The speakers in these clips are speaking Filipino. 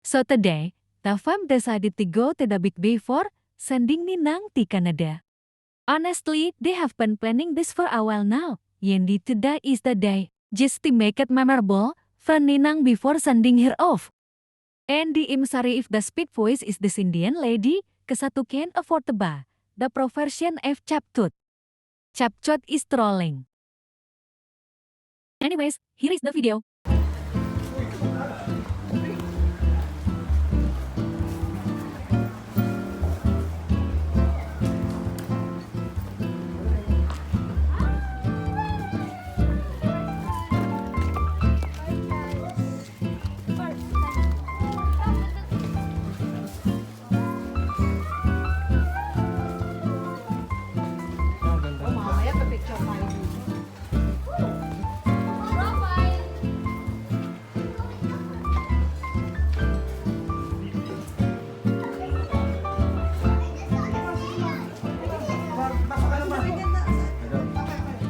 So today, the fam decided to go to the Big Bay for sending Ninang to Canada. Honestly, they have been planning this for a while now. Yendi today is the day, just to make it memorable for Ninang before sending her off. And I'm sorry if the speed voice is this Indian lady, kesatu can't afford to buy the pro version of Chaptut. Chapchut is trolling. Anyways, here is the video. Mamaya pa-picture tayo dito.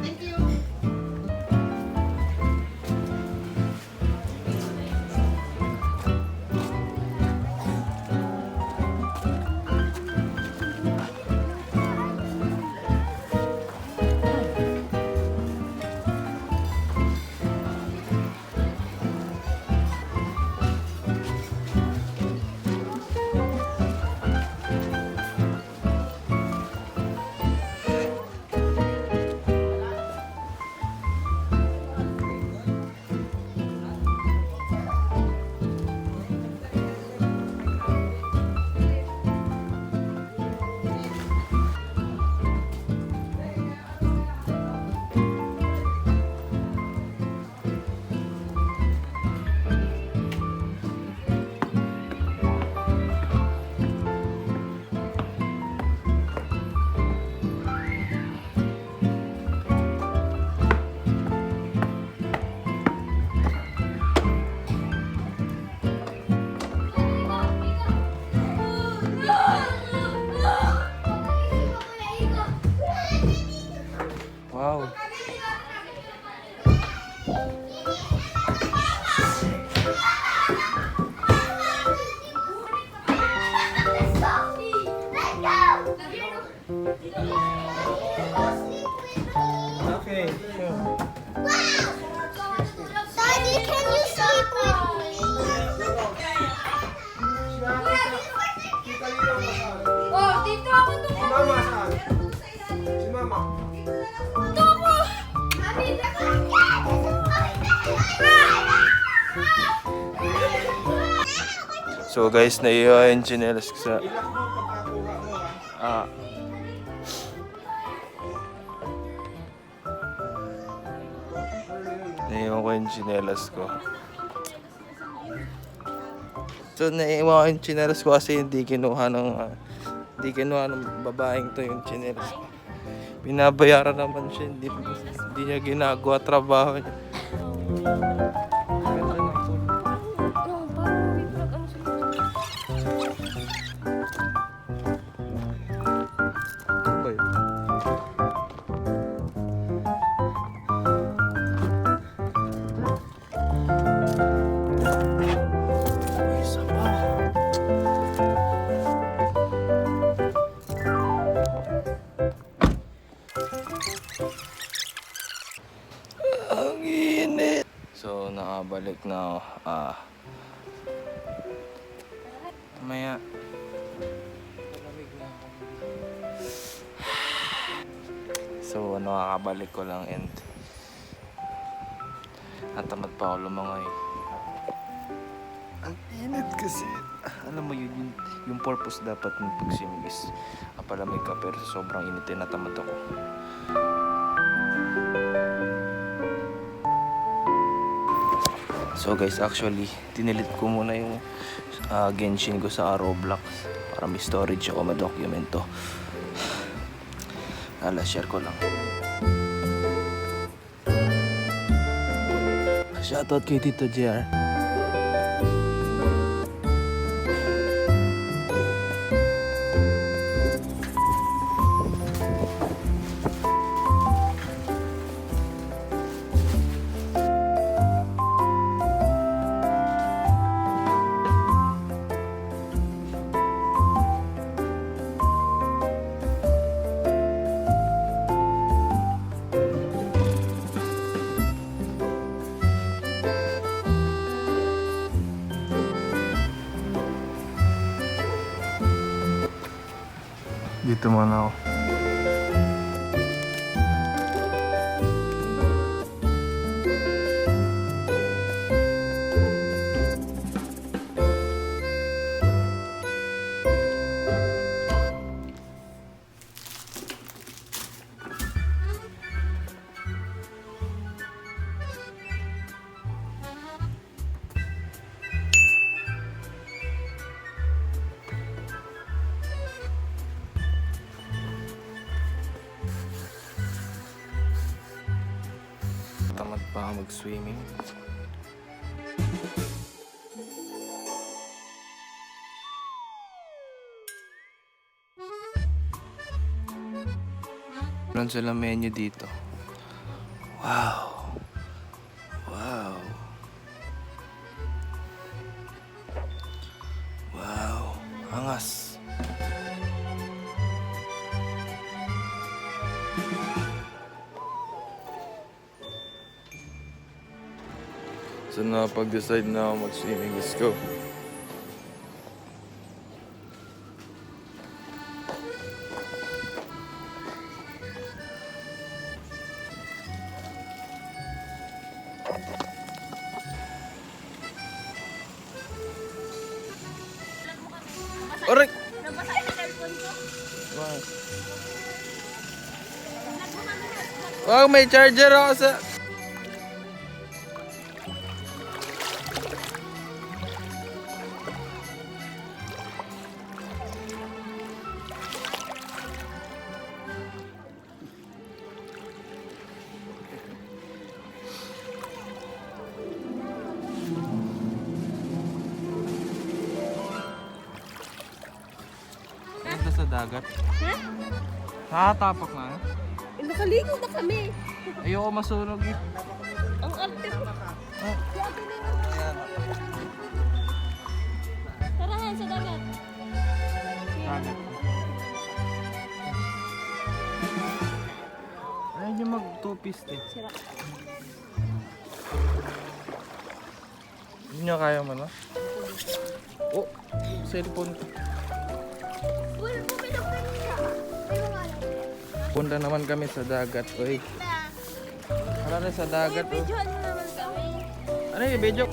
Thank you. Wow. Okay, sure. Daddy, can you sleep with me? Oh, dito ako nung Si Mama saan? Si Mama. So guys, naiiwa yung chinelas ko sa... Naiiwan ko yung chinelas ko. So naiiwan ko yung chinelas ko kasi hindi kinuha ng babaeng to yung chinelas ko. Binabayaran naman siya, hindi niya ginagawa trabaho niya. Ganda ng food. Ano ba yun? Uy, sama. Ang init. So, nakabalik na ako. Mamaya. Malamig na ako. So, nakakabalik ko lang and natamad pa ako lumangoy. Ang init kasi. Alam mo yun, yung purpose dapat ng pag-swimming is palamig ka, pero sa sobrang init eh, natamad ako. So guys, actually, tinilit ko muna yung Genshin ko sa Roblox para may storage ako, ma-documento. Share ko lang. Shoutout kay Tito JR. Dito muna ako. Tamad pa ako mag-swimming. Meron silang menu dito. Wow! Wow! Wow! Angas! So napag-decide na ako mag-swimming. Let's go. Aray! Wow, may charger ako sa... Ganda sa dagat. Ha? Nakatapak na. Nakaligo na kami. Ayoko masunog eh. Ang arte mo. Tarahan sa dagat. Dagat. Ayaw niyo mag-two-piece eh. Sira. Hindi niyo kaya man ah. Oh, cellphone ko. Wala po pinapin niya. Ay, wala. Punta naman kami sa dagat, oy. Tara na sa dagat, oh. Videoan mo naman kami. Ano yung video?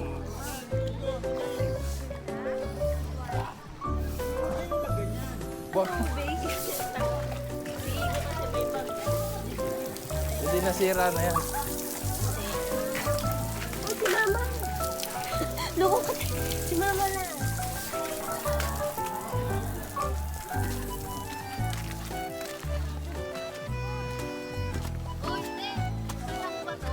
Wow. Hindi nasira na yan. Oh, si Mama. Loko ka. Si Mama na. Oh, hindi. Ano ba to?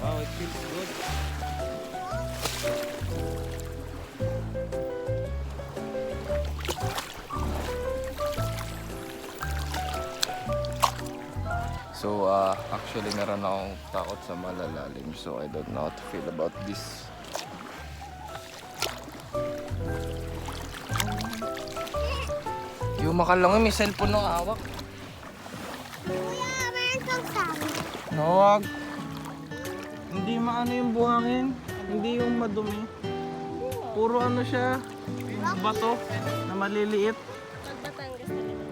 Wow, it feels good. So, actually meron akong takot sa malalalim. So, I don't know how to feel about this. Yung makalangoy, may cellphone na hawak. Kuya, meron kang sabi. Nawag. Hindi maano yung buhangin. Hindi yung madumi. Puro ano siya. Bato na maliliit. Batangas talaga.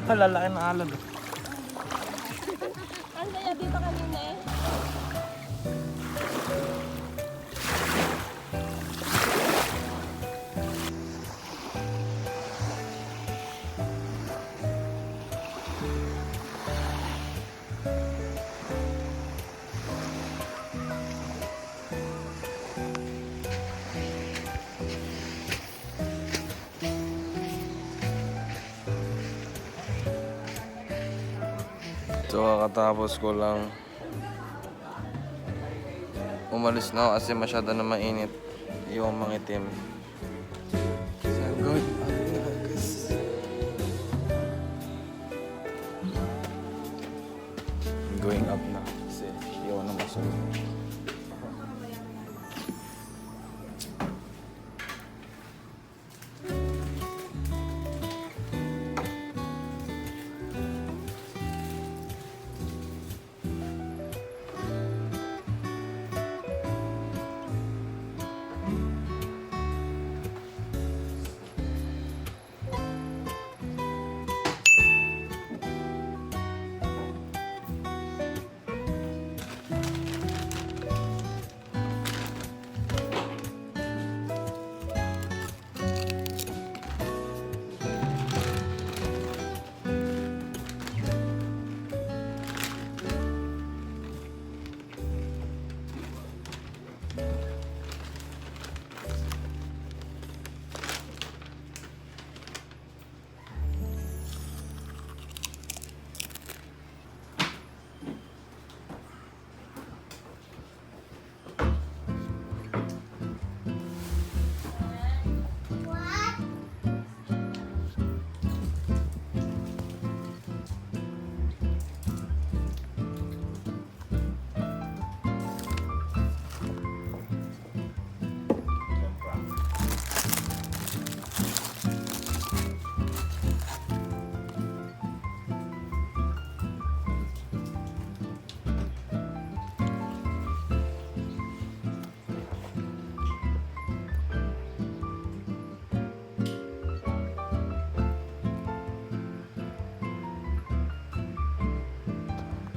Malalaki na alad. Ang saya dito kanina eh. So kakatapos ko lang umalis na ako kasi masyado na mainit yung mangitim. So I'm going up na guys. I'm going up na kasi iyon na masunod.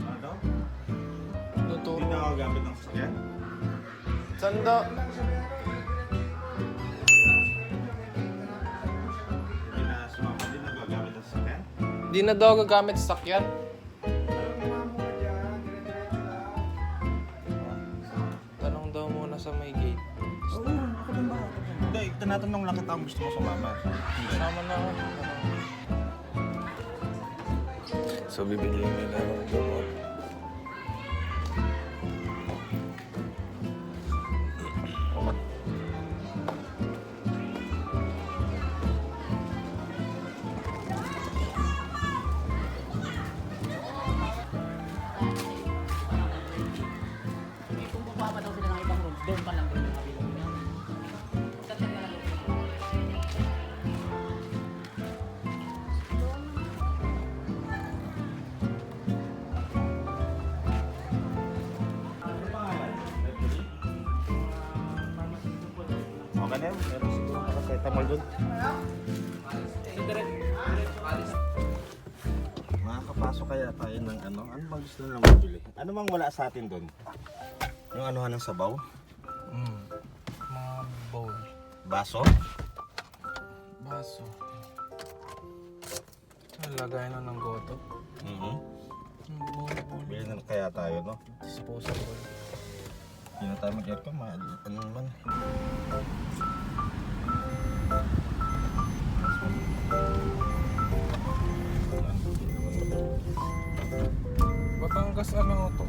Ano? Tuturo. Hindi na ako gamit ng sasakyan? Sanda. Hindi na sumama, hindi na gagamit ng sasakyan? Di na daw gagamit sa sakyan. Tanong daw muna sa may gate. Oo, ako din ba? Hindi, tinatanong lang kita kung gusto mo sumama. Sama na ako. So, bibili nila ng gamot. Kung kukuha pa daw sila ng ibang rooms, doon pa lang din yung available niya. Tatag na lang doon. Ano pangalan? Okay na yun, meron siguro paracetamol doon. Makakapasok kaya tayo ng ano? Ano bang gusto nilang mabili? Ano bang wala sa atin doon? Yung anuhan ng sabaw? Mga bowl. Baso? Baso. Lagay na ng goto. Bowl. Bili na kaya tayo, no? Disposable. Hindi na tayo mag-aircon, ano naman. Batangas ano to?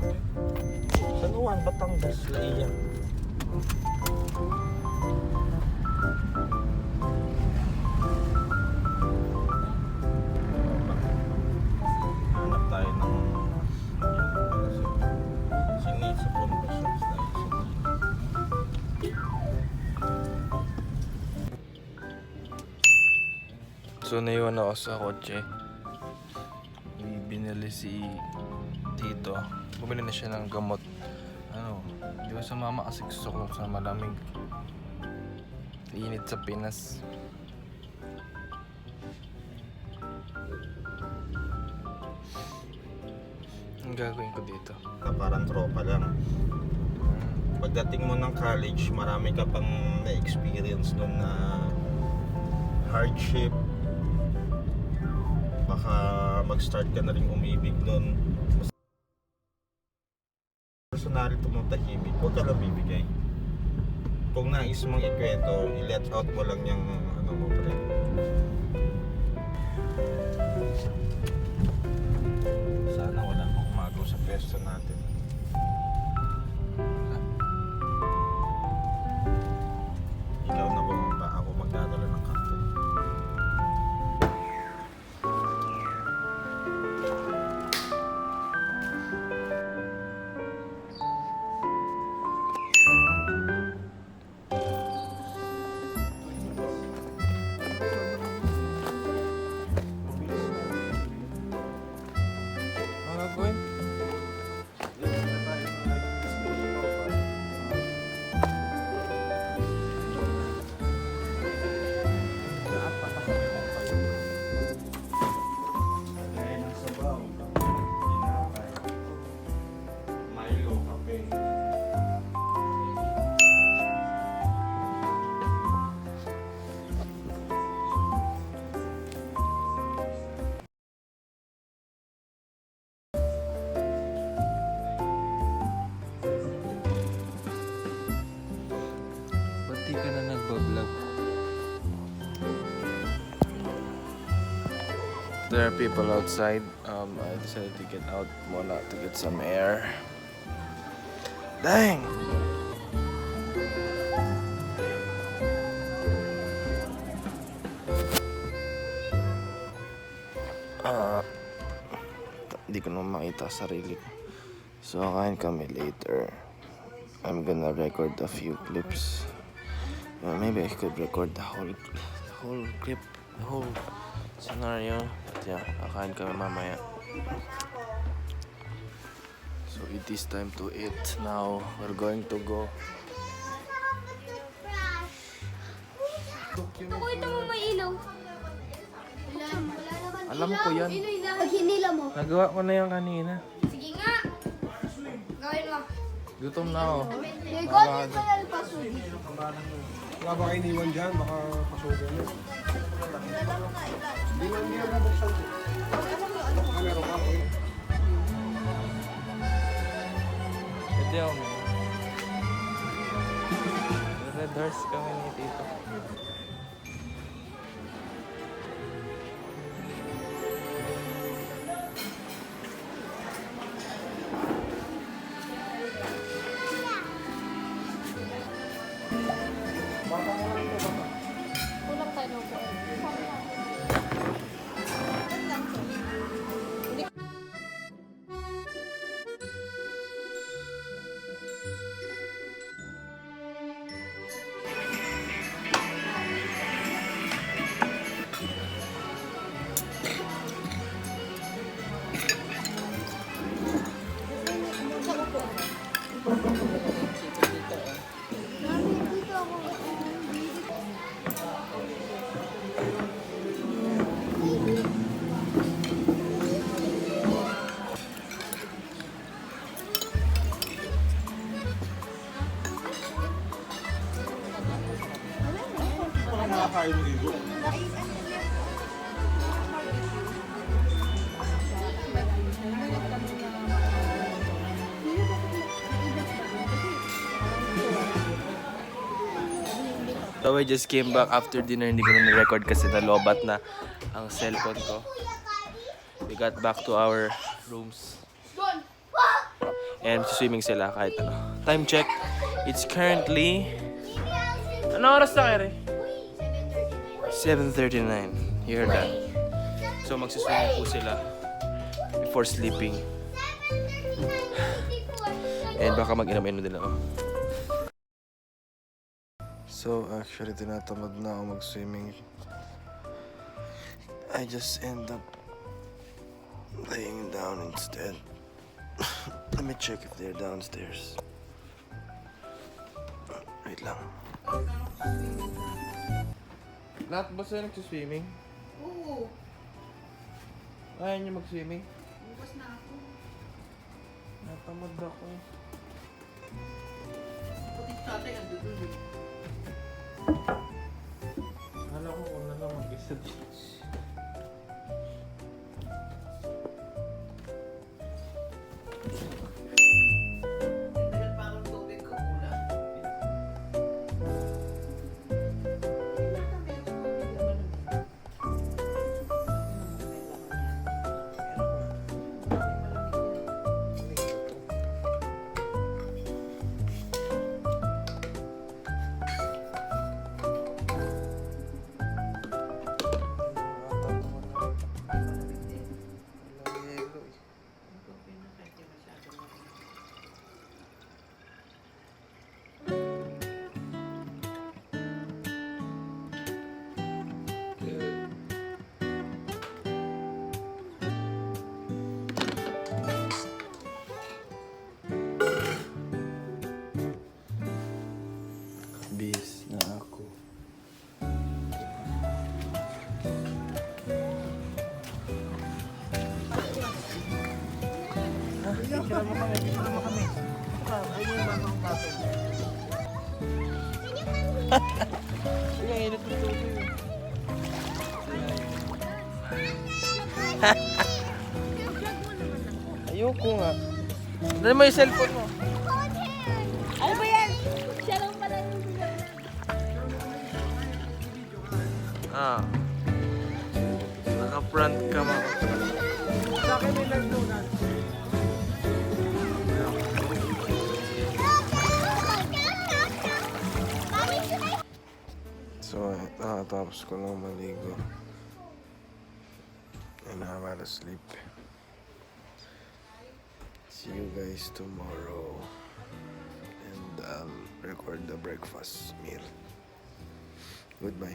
San Juan, Batangas, Laiya. Hanap tayo ng sini sa Pondos. So, naiwan ako sa kotse. Binili si Tito. Bumili na siya ng gamot. Ano, di ko sa mama kasi gusto ko sa malamig. Init sa Pinas. Ang gagawin ko dito? Parang tropa lang. Pagdating mo ng college, marami ka pang na-experience doon na hardship. Baka mag-start ka na rin umibig doon. Personally tumutahimik, huwag ka lang bibigay. Kung nais mong ikwento, i-let out mo lang yung ano mo, pre. Sana wala pang umagaw sa pwesto natin. Ikaw na bumaba, ako magdadala ng kape. Ano gagawin? ka na nagbablog. There are people outside. I decided to get out muna to get some air. Dang! Hindi ko naman makita sarili ko. So, kain kami later. I'm gonna record a few clips. Maybe I could record the whole clip, the whole scenario. But yeah, kakain kami mamaya. So it is time to eat now. We're going to go. Ako ito mo may ilaw. Alam ko yan. Pag hinila mo. Nagawa ko na yan kanina. Sige nga. Gawin mo. Gutom na ako. Ikaw din pala pasudi. Wala ba kayo iniwan dyan? Baka pasugan yun. Pwede ako. Red horse kami ni Tito. Kulang tayo ng po. Nakakain mo dito. So we just came back after dinner. Hindi ko na record kasi nalobat na ang cellphone ko. We got back to our rooms. And swimming sila kahit ano. Time check. It's currently... Ano oras na kaya? 7:39. You heard that? So magsiswimming po sila before sleeping. And baka mag-inom-inom din ako. So actually tinatamad na ako mag-swimming. I just end up laying down instead. Let me check if they're downstairs. Wait lang. Lahat ba sa'yo nagsiswimming? Oo. Ayaw niyo mag-swimming? Bukas na ako. Natamad ako. Akala ko kung na lang mag-isa dito. Bis na ako. Sige, init ng tubig. Ayoko nga. Dali mo yung cellphone mo. Ano ba yan? Siya lang pala yung Ah. Naka-front ka mo. So, nakatapos ko lang maligo. And I'm out of sleep. See you guys tomorrow. And I'll record the breakfast meal. Goodbye.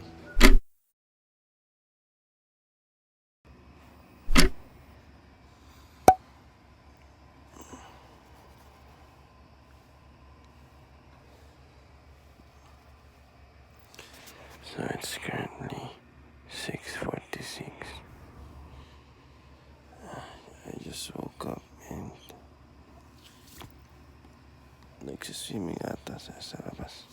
So it's currently 6:46. I just woke up and nagsiswimming ata sa labas.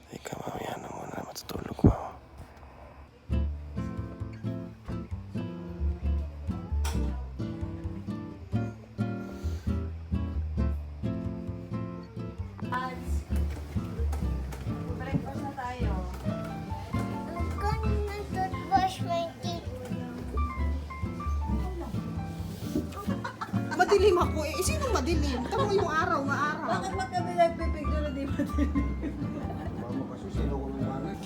Ika, mamaya na muna, matutulog pa ako. I'm gonna brush my teeth. Madilim ako eh. Sinong madilim? Tama yung araw, maaraw. Bakit ba kami nagpipigyo na di ba din? Mama kasi sino ko ng nanay.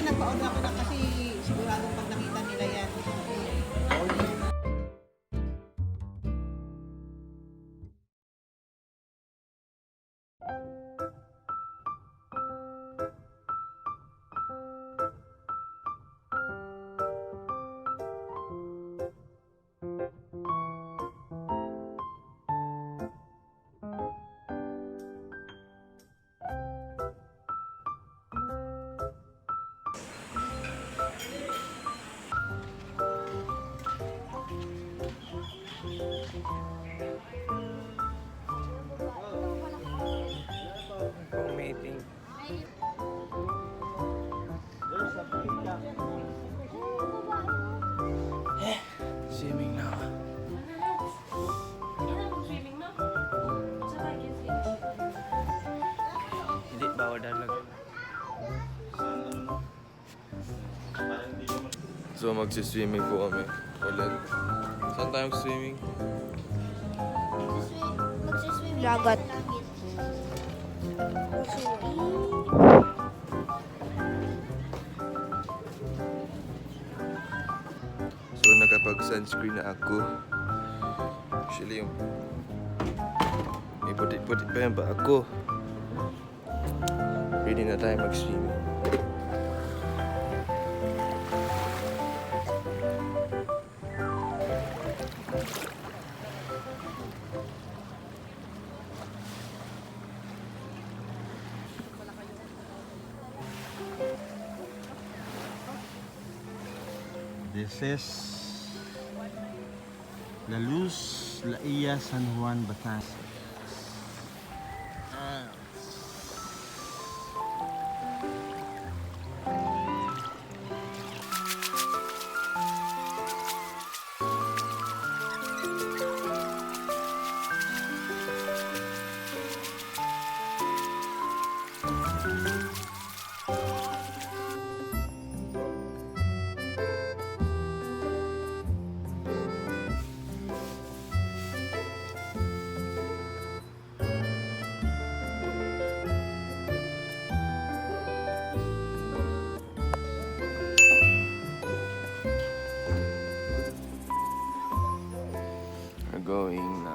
Nagpauna ako na kasi sigurado pag nakita nila yan. Pang meeting. Swimming na ako. Swimming na. Sa akin, Hindi, bawal dalag. So magsiswimming po kami ulit. Saan tayo swimming? Dagat. So nakapag-sunscreen na ako. Actually yung may puti-puti pa yan ba ako? Ready na tayo mag-swimming. This is La Luz, La Ia, San Juan, Batangas. going